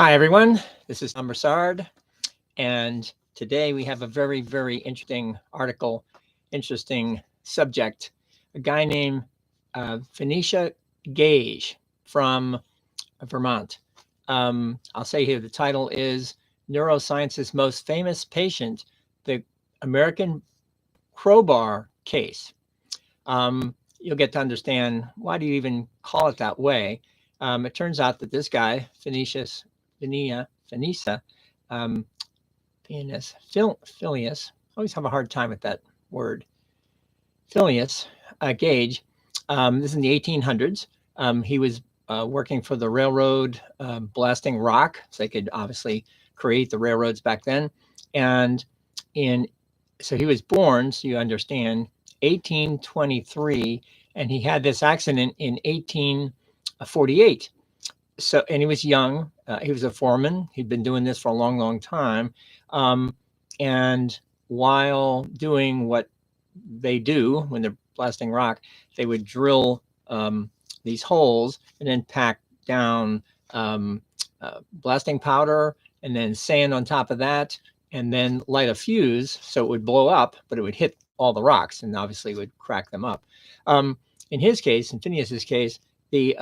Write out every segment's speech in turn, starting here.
Hi, everyone. This is Tom Broussard, and today we have a very, very interesting article, interesting subject. A guy named Phineas Gage from Vermont. I'll say here the title is Neuroscience's Most Famous Patient, the American Crowbar Case. You'll get to understand why do you even call it that way. It turns out that this guy, Phineas, um, Phineas, always have a hard time with that word, Phineas Gage. This is in the 1800s. He was working for the railroad, blasting rock, so they could obviously create the railroads back then. And so he was born, so you understand, 1823, and he had this accident in 1848. So, and he was young. He was a foreman. He'd been doing this for a long, long time. And while doing what they do when they're blasting rock, they would drill these holes and then pack down blasting powder and then sand on top of that, and then light a fuse so it would blow up, but it would hit all the rocks and obviously would crack them up. In his case, in Phineas's case, the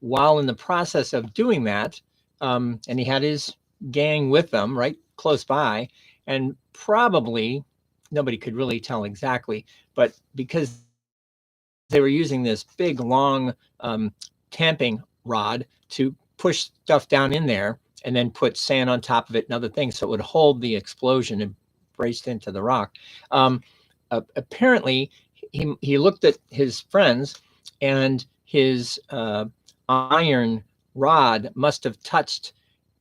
while in the process of doing that, and he had his gang with them right close by, and probably nobody could really tell exactly, but because they were using this big, long tamping rod to push stuff down in there and then put sand on top of it and other things so it would hold the explosion and braced into the rock. Apparently, he looked at his friends, and his iron rod must have touched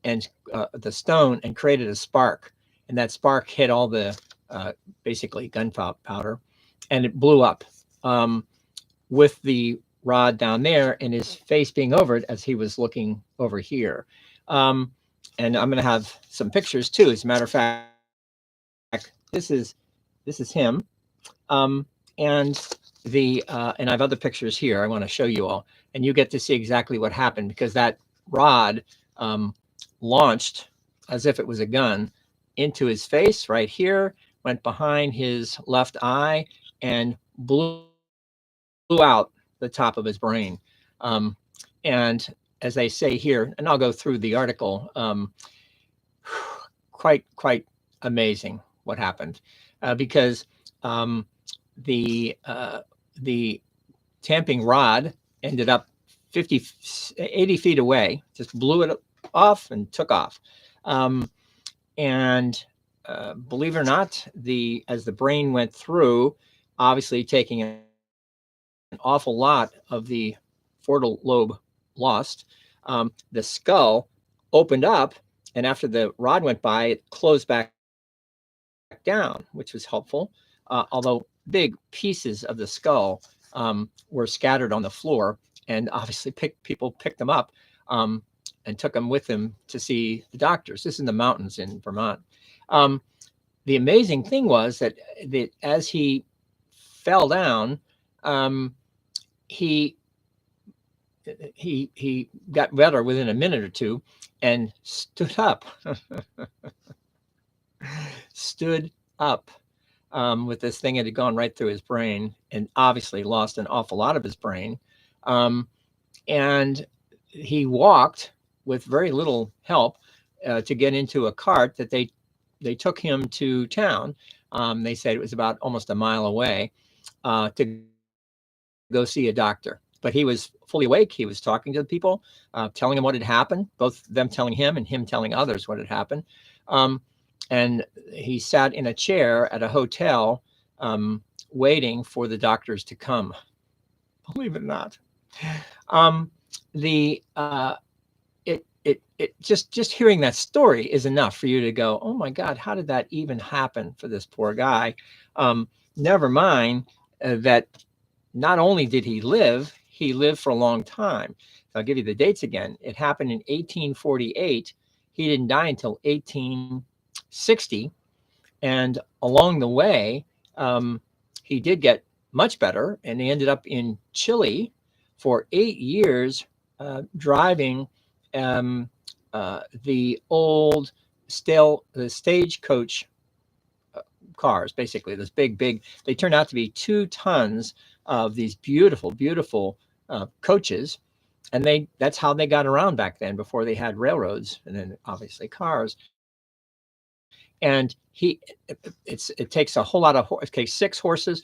the stone and created a spark, and that spark hit all the basically gunpowder, and it blew up with the rod down there and his face being over it as he was looking over here. And I'm going to have some pictures too. As a matter of fact, this is him, and and I have other pictures here I want to show you all, and you get to see exactly what happened, because that rod launched as if it was a gun into his face right here, went behind his left eye, and blew out the top of his brain. And as they say here, and I'll go through the article, quite amazing what happened, because the tamping rod ended up 80 feet away, just blew it off and took off. And believe it or not, as the brain went through, obviously taking an awful lot of the frontal lobe lost, the skull opened up, and after the rod went by, it closed back down, which was helpful, although big pieces of the skull were scattered on the floor, and obviously people picked them up and took them with them to see the doctors. This is in the mountains in Vermont. The amazing thing was that as he fell down, he got better within a minute or two and stood up. Stood up with this thing that had gone right through his brain, and obviously lost an awful lot of his brain. And he walked with very little help to get into a cart that they took him to town. They said it was about almost a mile away to go see a doctor. But he was fully awake. He was talking to the people, telling them what had happened, both them telling him and him telling others what had happened. And he sat in a chair at a hotel waiting for the doctors to come. Believe it or not. Just hearing that story is enough for you to go, oh my God, how did that even happen for this poor guy? Never mind that not only did he lived for a long time. I'll give you the dates again. It happened in 1848. He didn't die until 1860. And along the way, he did get much better, and he ended up in Chile for 8 years, driving the old the stagecoach cars, basically, this big, they turned out to be 2 tons of these beautiful coaches. And that's how they got around back then, before they had railroads and then obviously cars. And it takes a whole lot of, it takes 6 horses,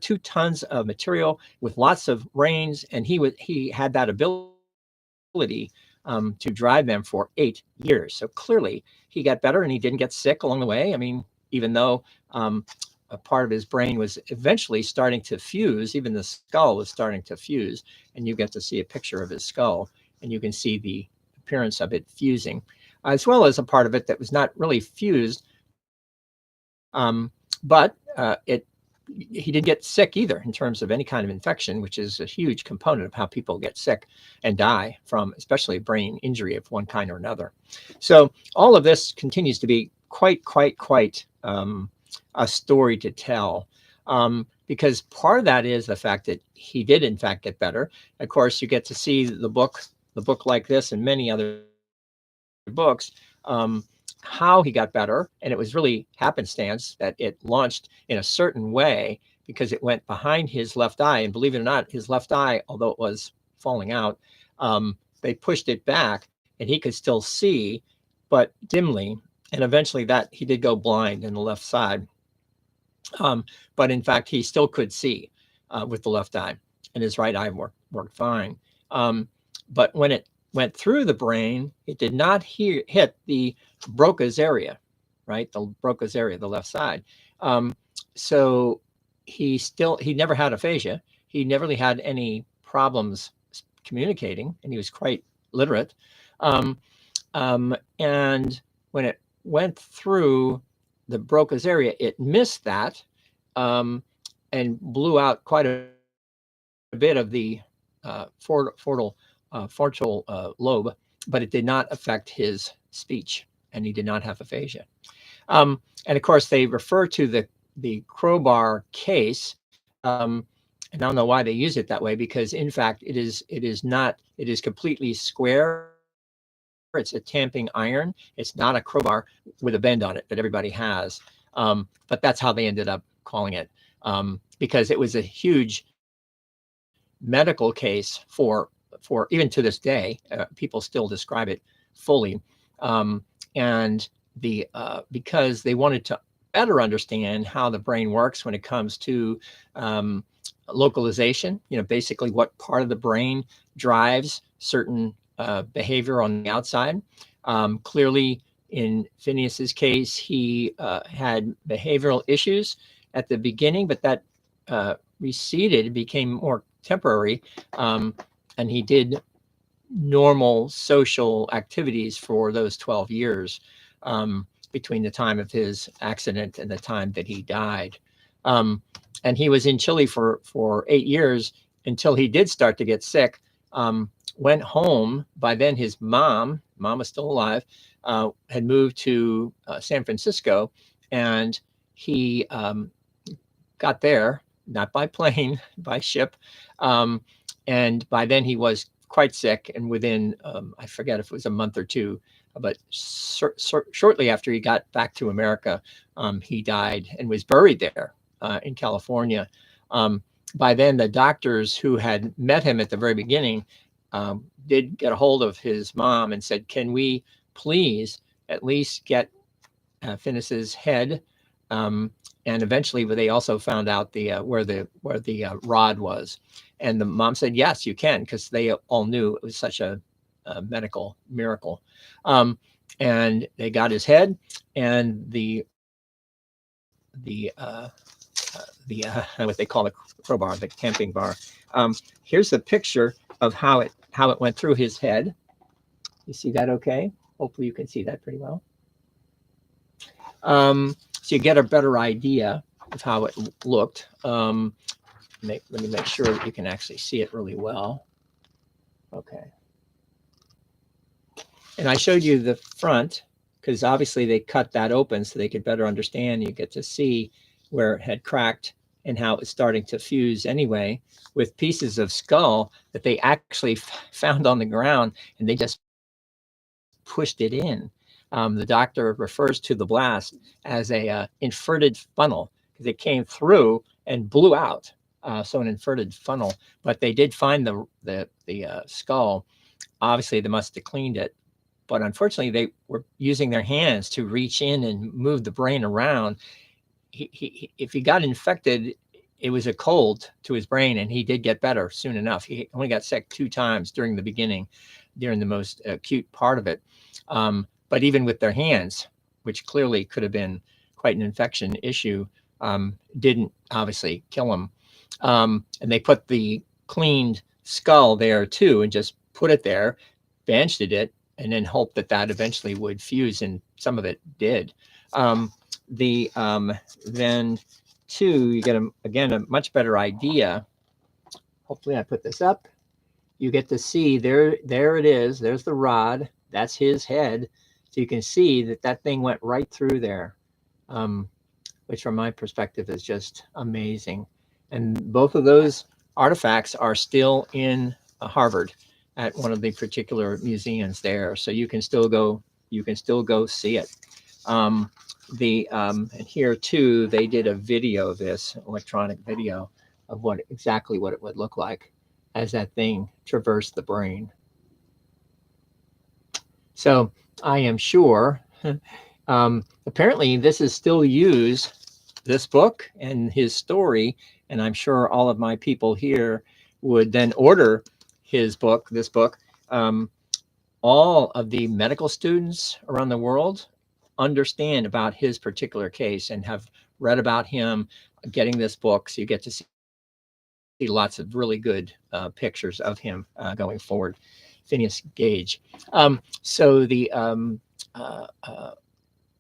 2 tons of material with lots of reins. And he had that ability to drive them for 8 years. So clearly he got better and he didn't get sick along the way. I mean, even though a part of his brain was eventually starting to fuse, even the skull was starting to fuse, and you get to see a picture of his skull and you can see the appearance of it fusing, as well as a part of it that was not really fused. But he didn't get sick either in terms of any kind of infection, which is a huge component of how people get sick and die from, especially brain injury of one kind or another. So all of this continues to be quite a story to tell, because part of that is the fact that he did in fact get better. Of course, you get to see the book like this and many other books, how he got better. And it was really happenstance that it launched in a certain way, because it went behind his left eye. And believe it or not, his left eye, although it was falling out, they pushed it back and he could still see, but dimly. And eventually that he did go blind in the left side. But in fact, he still could see with the left eye, and his right eye worked fine. But when it went through the brain, it did not hit the Broca's area, right? The Broca's area, the left side. So he never had aphasia. He never really had any problems communicating, and he was quite literate. And when it went through the Broca's area, it missed that and blew out quite a bit of the frontal lobe, but it did not affect his speech, and he did not have aphasia. And of course, they refer to the Crowbar Case, and I don't know why they use it that way, because in fact it is completely square. It's a tamping iron. It's not a crowbar with a bend on it that everybody has. But that's how they ended up calling it, because it was a huge medical case for even to this day. People still describe it fully. And because they wanted to better understand how the brain works when it comes to localization, basically what part of the brain drives certain behavior on the outside. Clearly, in Phineas's case, he had behavioral issues at the beginning, but that receded, became more temporary, and he did normal social activities for those 12 years between the time of his accident and the time that he died. And he was in Chile for 8 years until he did start to get sick. Went home. By then his mom was still alive, had moved to San Francisco, and he got there, not by plane, by ship. And by then he was quite sick, and within, I forget if it was a month or two, but shortly after he got back to America, he died and was buried there in California. By then, the doctors who had met him at the very beginning did get a hold of his mom and said, "Can we please at least get Phineas's head?" And eventually, they also found out where the rod was, and the mom said, "Yes, you can," because they all knew it was such a medical miracle. And they got his head, and the what they call the crowbar, the tamping bar. Here's the picture of how it went through his head. You see that okay? Hopefully you can see that pretty well. So you get a better idea of how it looked. Let me make sure that you can actually see it really well. Okay. And I showed you the front because obviously they cut that open so they could better understand. You get to see where it had cracked and how it was starting to fuse anyway, with pieces of skull that they actually found on the ground, and they just pushed it in. The doctor refers to the blast as a inverted funnel because it came through and blew out. So an inverted funnel, but they did find the skull. Obviously, they must have cleaned it, but unfortunately, they were using their hands to reach in and move the brain around. If he got infected, it was a cold to his brain, and he did get better soon enough. He only got sick 2 times during the beginning, during the most acute part of it. But even with their hands, which clearly could have been quite an infection issue, didn't obviously kill him. And they put the cleaned skull there too, and just put it there, bandaged it, and then hoped that that eventually would fuse, and some of it did. Then too, you get again a much better idea. Hopefully, I put this up. You get to see there it is. There's the rod. That's his head. So you can see that thing went right through there, which from my perspective is just amazing. And both of those artifacts are still in Harvard at one of the particular museums there. So you can still go see it. And here too, they did a video of this, electronic video of exactly what it would look like as that thing traversed the brain. So I am sure, apparently this is still used, this book and his story, and I'm sure all of my people here would then order this book. All of the medical students around the world understand about his particular case and have read about him getting this book. So you get to see lots of really good pictures of him going forward. Phineas Gage. So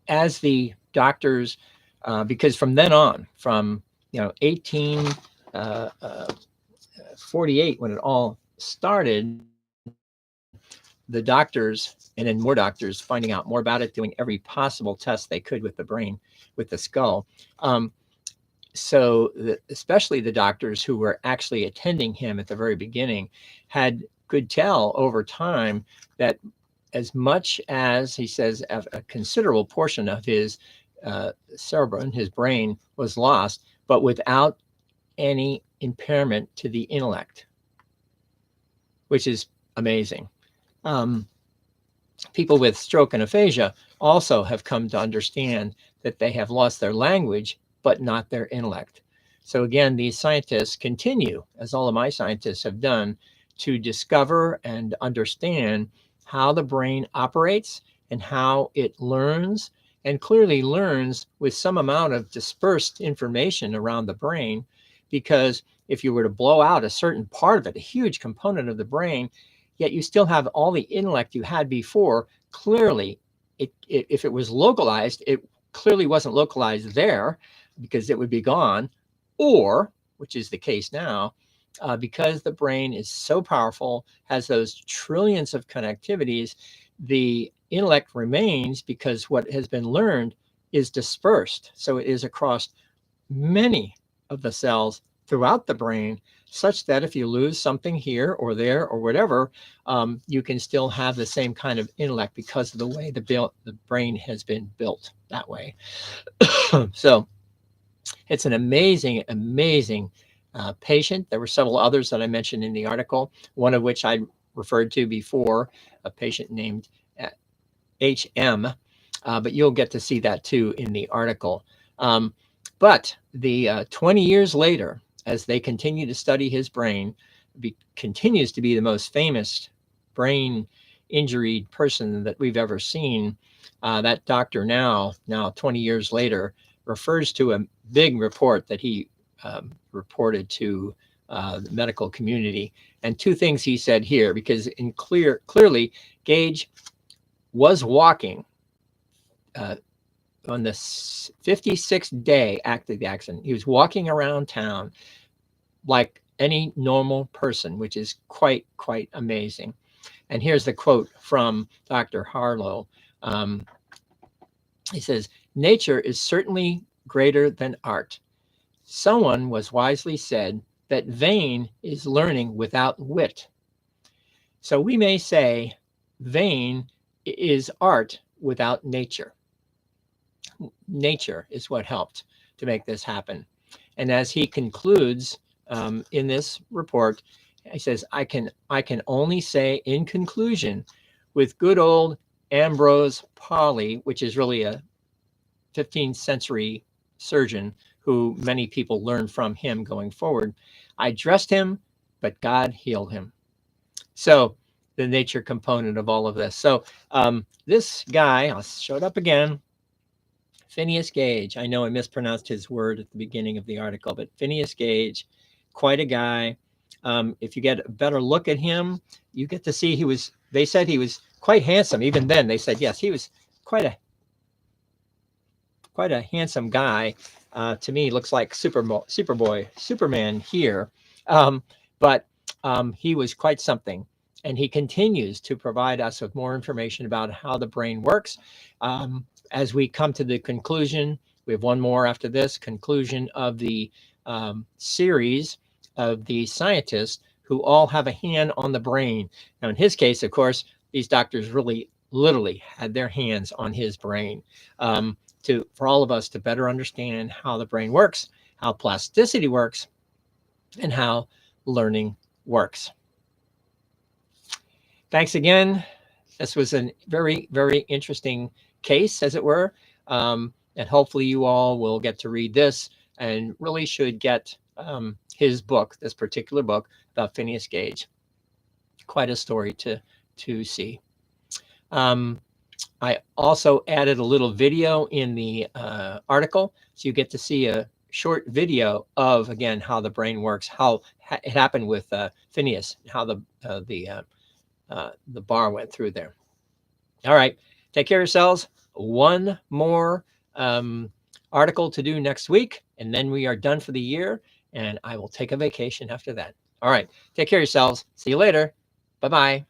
as the doctors, because from then on, from 1848 when it all started, the doctors and then more doctors finding out more about it, doing every possible test they could with the brain, with the skull. Especially the doctors who were actually attending him at the very beginning could tell over time that as much as, he says, a considerable portion of his cerebrum, his brain, was lost, but without any impairment to the intellect, which is amazing. People with stroke and aphasia also have come to understand that they have lost their language, but not their intellect. So again, these scientists continue, as all of my scientists have done, to discover and understand how the brain operates and how it learns, and clearly learns with some amount of dispersed information around the brain. Because if you were to blow out a certain part of it, a huge component of the brain, yet you still have all the intellect you had before, clearly, if it was localized, it clearly wasn't localized there because it would be gone, or, which is the case now, because the brain is so powerful, has those trillions of connectivities, the intellect remains because what has been learned is dispersed. So it is across many of the cells throughout the brain, such that if you lose something here or there or whatever, you can still have the same kind of intellect because of the way the brain has been built that way. So it's an amazing, amazing patient. There were several others that I mentioned in the article, one of which I referred to before, a patient named HM, but you'll get to see that too in the article. But the 20 years later, as they continue to study his brain, continues to be the most famous brain injured person that we've ever seen. That doctor now 20 years later, refers to a big report that he reported to the medical community. And 2 things he said here, because clearly Gage was walking on the 56th day after the accident. He was walking around town like any normal person, which is quite amazing. And here's the quote from Dr. Harlow. He says, "Nature is certainly greater than art. Someone was wisely said that vain is learning without wit." So we may say vain is art without nature. Nature is what helped to make this happen. And as he concludes in this report, he says, I can only say in conclusion, with good old Ambrose Pauli, which is really a 15th century surgeon who many people learn from him going forward, I dressed him, but God healed him. So the nature component of all of this. So this guy, I'll show it up again, Phineas Gage. I know I mispronounced his word at the beginning of the article, but Phineas Gage, quite a guy. If you get a better look at him, you get to see they said he was quite handsome. Even then, they said, yes, he was quite a handsome guy. To me, looks like Superman here. But he was quite something. And he continues to provide us with more information about how the brain works. As we come to the conclusion, we have one more after this, conclusion of the series of the scientists who all have a hand on the brain. Now, in his case, of course, these doctors really literally had their hands on his brain for all of us to better understand how the brain works, how plasticity works, and how learning works. Thanks again. This was a very, very interesting case, as it were. And hopefully you all will get to read this and really should get his book, this particular book about Phineas Gage. Quite a story to see. I also added a little video in the article, so you get to see a short video of, again, how the brain works, how it happened with Phineas, how the bar went through there. All right, take care of yourselves. One more article to do next week, and then we are done for the year, and I will take a vacation after that. All right, take care of yourselves. See you later. Bye-bye.